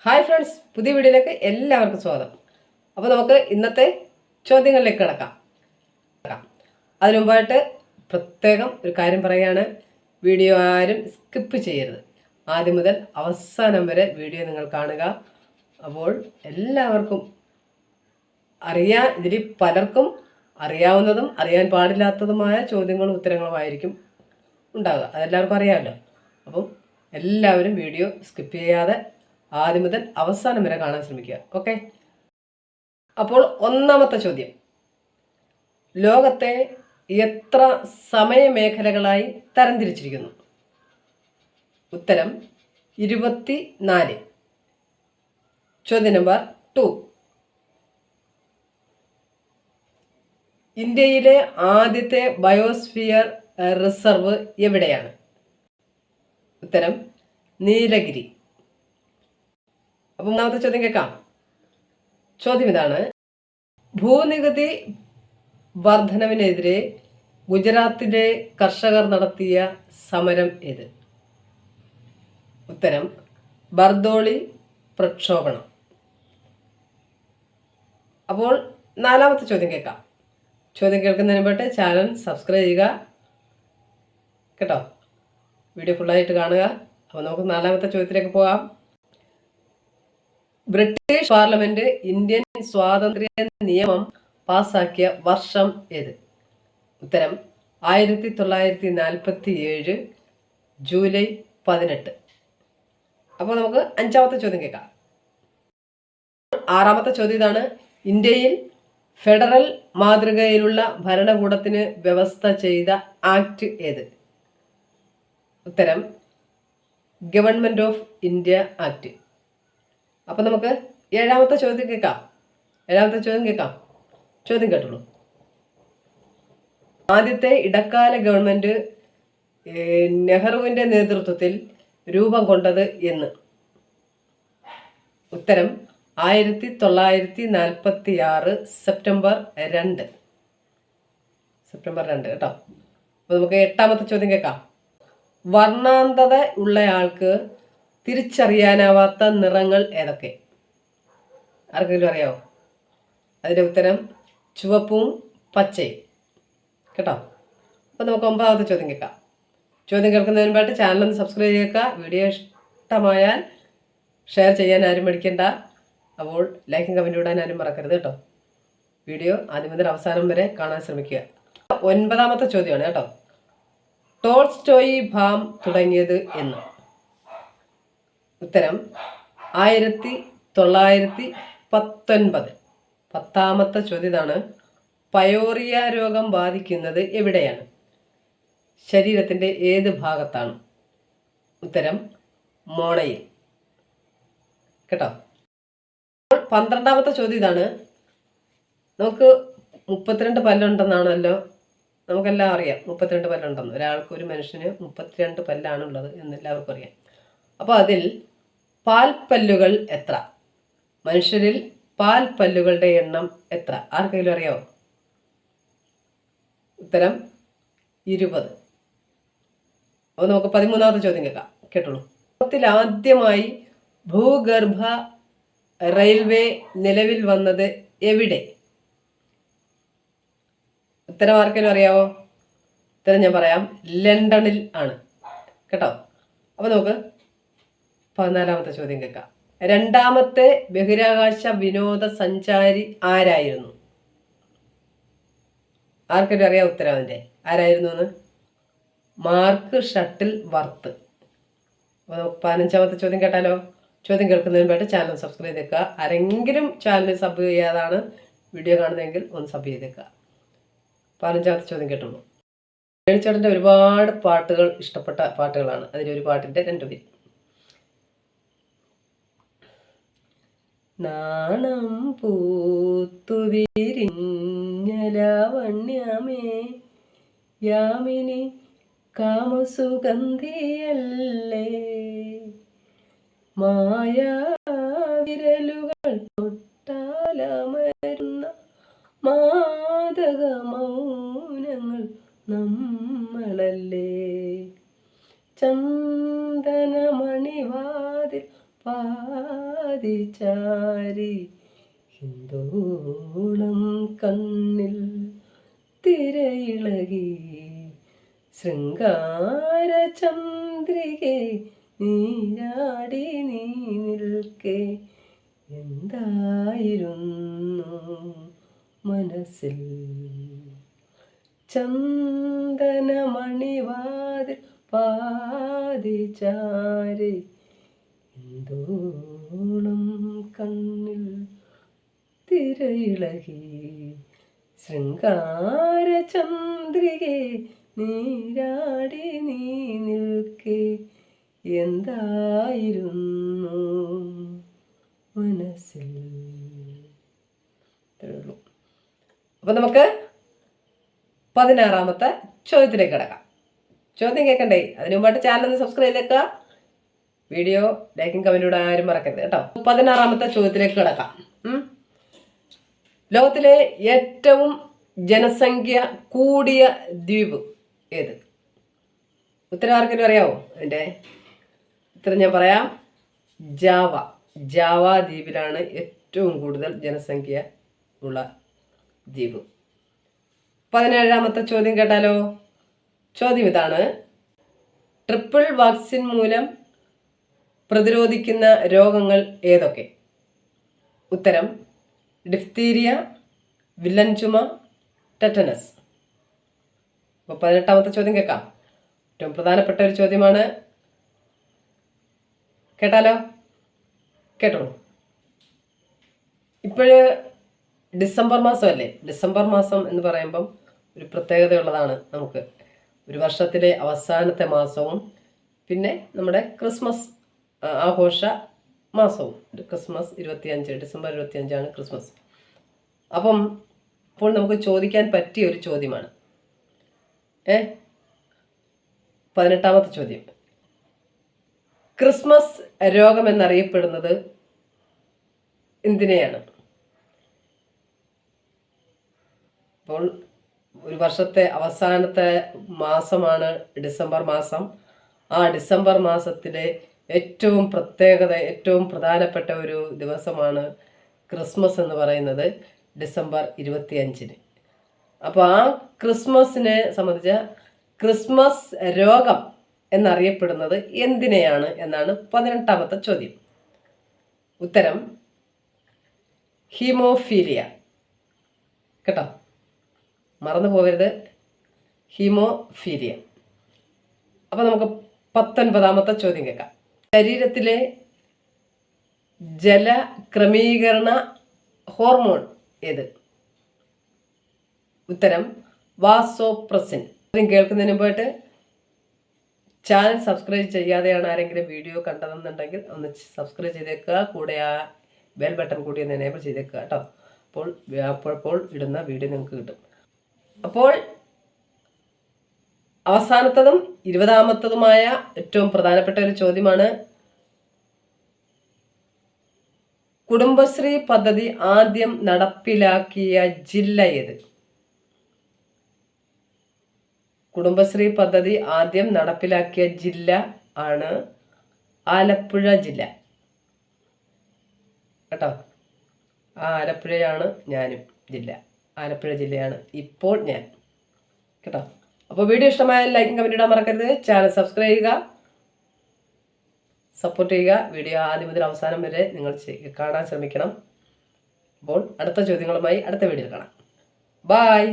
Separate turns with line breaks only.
Hi friends, പുതിയ വീഡിയോയിലേക്ക് എല്ലാവർക്കും സ്വാഗതം. അപ്പോൾ നമുക്ക് ഇന്നത്തെ ചോദ്യങ്ങളിലേക്ക് കിടക്കാം. അതിനു മുമ്പായിട്ട് പ്രത്യേകം ഒരു കാര്യം പറയുകയാണ്, വീഡിയോ ആരും സ്കിപ്പ് ചെയ്യരുത്. ആദ്യം മുതൽ അവസാനം വരെ വീഡിയോ നിങ്ങൾ കാണുക. അപ്പോൾ എല്ലാവർക്കും ഇതിൽ പലർക്കും അറിയാവുന്നതും അറിയാൻ പാടില്ലാത്തതുമായ ചോദ്യങ്ങളും ഉത്തരങ്ങളുമായിരിക്കും ഉണ്ടാകുക. അതെല്ലാവർക്കും അറിയാമല്ലോ. അപ്പം എല്ലാവരും വീഡിയോ സ്കിപ്പ് ചെയ്യാതെ ആദ്യം മുതൽ അവസാനം വരെ കാണാൻ ശ്രമിക്കുക. ഓക്കെ. അപ്പോൾ ഒന്നാമത്തെ ചോദ്യം, ലോകത്തെ എത്ര സമയമേഖലകളായി തരംതിരിച്ചിരിക്കുന്നു? ഉത്തരം 24. ചോദ്യം നമ്പർ 2, ഇന്ത്യയിലെ ആദ്യത്തെ ബയോസ്ഫിയർ റിസർവ് എവിടെയാണ്? ഉത്തരം നീലഗിരി. അപ്പം ഒന്നാമത്തെ ചോദ്യം കേൾക്കാം. ചോദ്യം ഇതാണ്, ഭൂനികുതി വർധനവിനെതിരെ ഗുജറാത്തിലെ കർഷകർ നടത്തിയ സമരം ഏത്? ഉത്തരം ബർദോളി പ്രക്ഷോഭണം. അപ്പോൾ നാലാമത്തെ ചോദ്യം കേൾക്കാം. ചോദ്യം കേൾക്കുന്നതിന് മുമ്പായിട്ട് ചാനൽ സബ്സ്ക്രൈബ് ചെയ്യുക കേട്ടോ. വീഡിയോ ഫുള്ളായിട്ട് കാണുക. അപ്പോൾ നമുക്ക് നാലാമത്തെ ചോദ്യത്തിലേക്ക് പോകാം. ബ്രിട്ടീഷ് പാർലമെന്റ് ഇന്ത്യൻ സ്വാതന്ത്ര്യ നിയമം പാസാക്കിയ വർഷം ഏത്? ഉത്തരം 1947 ജൂലൈ 18. അപ്പോൾ നമുക്ക് അഞ്ചാമത്തെ ചോദ്യം കേൾക്കാം. ആറാമത്തെ ചോദ്യം ഇതാണ്, ഇന്ത്യയിൽ ഫെഡറൽ മാതൃകയിലുള്ള ഭരണകൂടത്തിന് വ്യവസ്ഥ ചെയ്ത ആക്ട് ഏത്? ഉത്തരം ഗവൺമെന്റ് ഓഫ് ഇന്ത്യ ആക്ട്. അപ്പം നമുക്ക് ഏഴാമത്തെ ചോദ്യം കേൾക്കാം. ചോദ്യം കേട്ടുള്ളൂ. ആദ്യത്തെ ഇടക്കാല ഗവൺമെന്റ് നെഹ്റുവിന്റെ നേതൃത്വത്തിൽ രൂപം കൊണ്ടത് എന്ന്? ഉത്തരം 1946 സെപ്റ്റംബർ 2 കേട്ടോ. അപ്പോൾ നമുക്ക് എട്ടാമത്തെ ചോദ്യം കേൾക്കാം. വർണ്ണാന്തത ഉള്ളയാൾക്ക് തിരിച്ചറിയാനാവാത്ത നിറങ്ങൾ ഏതൊക്കെ? ആർക്കെങ്കിലും അറിയാവോ? അതിൻ്റെ ഉത്തരം ചുവപ്പും പച്ചയും കേട്ടോ. അപ്പോൾ നമുക്ക് ഒമ്പതാമത്തെ ചോദ്യം കേൾക്കാം. ചോദ്യം കേൾക്കുന്നതിന് മുമ്പായിട്ട് ചാനലൊന്ന് സബ്സ്ക്രൈബ് ചെയ്യുക. വീഡിയോ ഇഷ്ടമായാൽ ഷെയർ ചെയ്യാൻ ആരും മടിക്കണ്ട. അപ്പോൾ ലൈക്കും കമൻറ്റും ഇടാൻ ആരും മറക്കരുത് കേട്ടോ. വീഡിയോ ആദ്യം മുതൽ അവസാനം വരെ കാണാൻ ശ്രമിക്കുക. ഒൻപതാമത്തെ ചോദ്യമാണ് കേട്ടോ. ടോൾസ്റ്റോയി ഫാം തുടങ്ങിയത് എന്ന്? ഉത്തരം 1919. പത്താമത്തെ ചോദ്യം ഇതാണ്, പയോറിയ രോഗം ബാധിക്കുന്നത് എവിടെയാണ്? ശരീരത്തിൻ്റെ ഏത് ഭാഗത്താണ്? ഉത്തരം മോണയിൽ കേട്ടോ. 12ാമത്തെ ചോദ്യം ഇതാണ്, നമുക്ക് 32 പല്ലുണ്ടെന്നാണല്ലോ നമുക്കെല്ലാം അറിയാം. 32 പല്ലുണ്ടെന്ന്, ഒരു മനുഷ്യന് 32 പല്ലാണുള്ളത് എന്നെല്ലാവർക്കും അറിയാം. അപ്പോൾ അതിൽ പാൽപ്പല്ലുകൾ എത്ര? മനുഷ്യരിൽ പാൽപ്പല്ലുകളുടെ എണ്ണം എത്ര? ആർക്കെങ്കിലും അറിയാവോ? ഉത്തരം 20. അപ്പോൾ നമുക്ക് 13ാമത്തെ ചോദ്യം കേട്ടോളൂ. ലോകത്തിൽ ആദ്യമായി ഭൂഗർഭ റെയിൽവേ നിലവിൽ വന്നത് എവിടെ? ഉത്തരം ആർക്കെങ്കിലും അറിയാവോ? ഉത്തരം ഞാൻ പറയാം, ലണ്ടനിൽ ആണ് കേട്ടോ. അപ്പോൾ നമുക്ക് 14ാമത്തെ ചോദ്യം കേൾക്കാം. രണ്ടാമത്തെ ബഹിരാകാശ വിനോദസഞ്ചാരി ആരായിരുന്നു? ആർക്കെങ്കിലും അറിയാം ഉത്തരം അതിൻ്റെ? ആരായിരുന്നു എന്ന്? Mark shuttle worth. അപ്പോൾ നമുക്ക് 15ാമത്തെ ചോദ്യം കേട്ടാലോ. ചോദ്യം കേൾക്കുന്നതിന് വേണ്ടി ചാനൽ സബ്സ്ക്രൈബ് ചെയ്തേക്കുക. ആരെങ്കിലും ചാനൽ സബ് ചെയ്യാതാണ് വീഡിയോ കാണുന്നതെങ്കിൽ ഒന്ന് സബ് ചെയ്തേക്കുക. 15ാമത്തെ ചോദ്യം കേട്ടുള്ളൂ. ചേട്ടൻ്റെ ഒരുപാട് പാട്ടുകൾ ഇഷ്ടപ്പെട്ട പാട്ടുകളാണ്. അതിലൊരു പാട്ടിൻ്റെ 2 പേര്. നാണം പൂത്തു വിരിഞ്ഞ ലാവണ്യമേ യാമിനി കാമസുഗന്ധിയല്ലേ, മായാവിരലുകൾ തൊട്ടാലമരുന്ന മാദക മൗനങ്ങൾ നമ്മളല്ലേ, ചന്ദനമണിവാതിൽ പാതിചാരി ഹിന്ദോളം കണ്ണിൽ തിരയിളകി ശൃംഗാര ചന്ദ്രികെ നീരാടി നീ നിൽക്കെ എന്തായിരുന്നു മനസ്സിൽ ചന്ദനമണിവാതിൽ പാതിചാരി ഹിന്ദോളം കണ്ണിൽ തിരയിളകി ശൃംഗാര ചന്ദ്രികെ നീരാടി നീ നിൽക്കെ എന്തായിരുന്നു മനസ്സിൽ. ഇത്രയുള്ളൂ. അപ്പം നമുക്ക് 16ാമത്തെ ചോദ്യത്തിലേക്ക് കിടക്കാം. ചോദ്യം കേൾക്കണ്ടേ? അതിനു മുമ്പായിട്ട് ചാനൽ ഒന്ന് സബ്സ്ക്രൈബ് ചെയ്തേക്കുക. വീഡിയോ ലൈക്കും കമൻറ്റും ആരും മറക്കരുത് കേട്ടോ. 16ാമത്തെ ചോദ്യത്തിലേക്ക് കിടക്കാം. ലോകത്തിലെ ഏറ്റവും ജനസംഖ്യ കൂടിയ ദ്വീപ് ഏത്? ഉത്തരം ആർക്കെങ്കിലും അറിയാവോ? അതിൻ്റെ ഉത്തരം ഞാൻ പറയാം. ജാവ ദ്വീപിലാണ് ഏറ്റവും കൂടുതൽ ജനസംഖ്യ ഉള്ള ദ്വീപ്. 17ാമത്തെ ചോദ്യം കേട്ടാലോ? ചോദ്യം ഇതാണ്: ട്രിപ്പിൾ വാക്സിൻ മൂലം പ്രതിരോധിക്കുന്ന രോഗങ്ങൾ ഏതൊക്കെ? ഉത്തരം: ഡിഫ്തീരിയ, വില്ലൻ ചുമ, ടെറ്റനസ്. അപ്പോൾ 18ാമത്തെ ചോദ്യം കേൾക്കാം. ഏറ്റവും പ്രധാനപ്പെട്ട ഒരു ചോദ്യമാണ്. കേട്ടാലോ? കേട്ടോളൂ. ഇപ്പോഴ് ഡിസംബർ മാസമല്ലേ? ഡിസംബർ മാസം എന്ന് പറയുമ്പം ഒരു പ്രത്യേകതയുള്ളതാണ്. നമുക്ക് ഒരു വർഷത്തിലെ അവസാനത്തെ മാസവും പിന്നെ നമ്മുടെ ക്രിസ്മസ് ആഘോഷ മാസവും. Christmas 25, December 25 Christmas. അപ്പം അപ്പോൾ നമുക്ക് ചോദിക്കാൻ പറ്റിയ ഒരു ചോദ്യമാണ്. 18ാമത്തെ ചോദ്യം: ക്രിസ്മസ് രോഗം എന്നറിയപ്പെടുന്നത് എന്തിനെയാണ്? അപ്പോൾ ഒരു വർഷത്തെ അവസാനത്തെ മാസമാണ് ഡിസംബർ മാസം. ആ ഡിസംബർ മാസത്തിലെ ഏറ്റവും പ്രധാനപ്പെട്ട ഒരു ദിവസമാണ് ക്രിസ്മസ് എന്ന് പറയുന്നത്, ഡിസംബർ 25. അപ്പോൾ ആ ക്രിസ്മസിനെ സംബന്ധിച്ച ക്രിസ്മസ് രോഗം എന്നറിയപ്പെടുന്നത് എന്തിനെയാണ് എന്നാണ് 18ാമത്തെ ചോദ്യം. ഉത്തരം: ഹീമോഫീലിയ. കേട്ടോ, മറന്നു പോകരുത്, ഹീമോഫീലിയ. അപ്പം നമുക്ക് 19ാമത്തെ ചോദ്യം കേൾക്കാം. ശരീരത്തിലെ ജലക്രമീകരണ ഹോർമോൺ ഏത്? ഉത്തരം: വാസോപ്രസിൻ. കേൾക്കുന്നതിന് മുമ്പായിട്ട് ചാനൽ സബ്സ്ക്രൈബ് ചെയ്യാതെയാണ് ആരെങ്കിലും വീഡിയോ കണ്ടതെന്നുണ്ടെങ്കിൽ ഒന്ന് സബ്സ്ക്രൈബ് ചെയ്തേക്കുക. കൂടെ ആ ബെൽ ബട്ടൺ കൂടി ഒന്ന് എനേബിൾ ചെയ്തേക്കുക കേട്ടോ. അപ്പോൾ ഇടുന്ന വീഡിയോ നിങ്ങൾക്ക് കിട്ടും. അപ്പോൾ അവസാനത്തതും 20ാമത്തതുമായ ഏറ്റവും പ്രധാനപ്പെട്ട ഒരു ചോദ്യമാണ്: കുടുംബശ്രീ പദ്ധതി ആദ്യം നടപ്പിലാക്കിയ ജില്ല ഏത്? കുടുംബശ്രീ പദ്ധതി ആദ്യം നടപ്പിലാക്കിയ ജില്ല ആണ് ആലപ്പുഴ ജില്ല. കേട്ടോ, ആ ആലപ്പുഴയാണ് ഞാനും ജില്ല. ആലപ്പുഴ ജില്ലയാണ് ഇപ്പോൾ ഞാൻ. കേട്ടോ, അപ്പോൾ വീഡിയോ ഇഷ്ടമായാൽ ലൈക്കും കമൻറ്റ് ഇടാൻ മറക്കരുത്. ചാനൽ സബ്സ്ക്രൈബ് ചെയ്യുക, സപ്പോർട്ട് ചെയ്യുക. വീഡിയോ ആദ്യം മുതൽ അവസാനം വരെ നിങ്ങൾ കാണാൻ ശ്രമിക്കണം. അപ്പോൾ അടുത്ത ചോദ്യങ്ങളുമായി അടുത്ത വീഡിയോയിൽ കാണാം. ബായ്.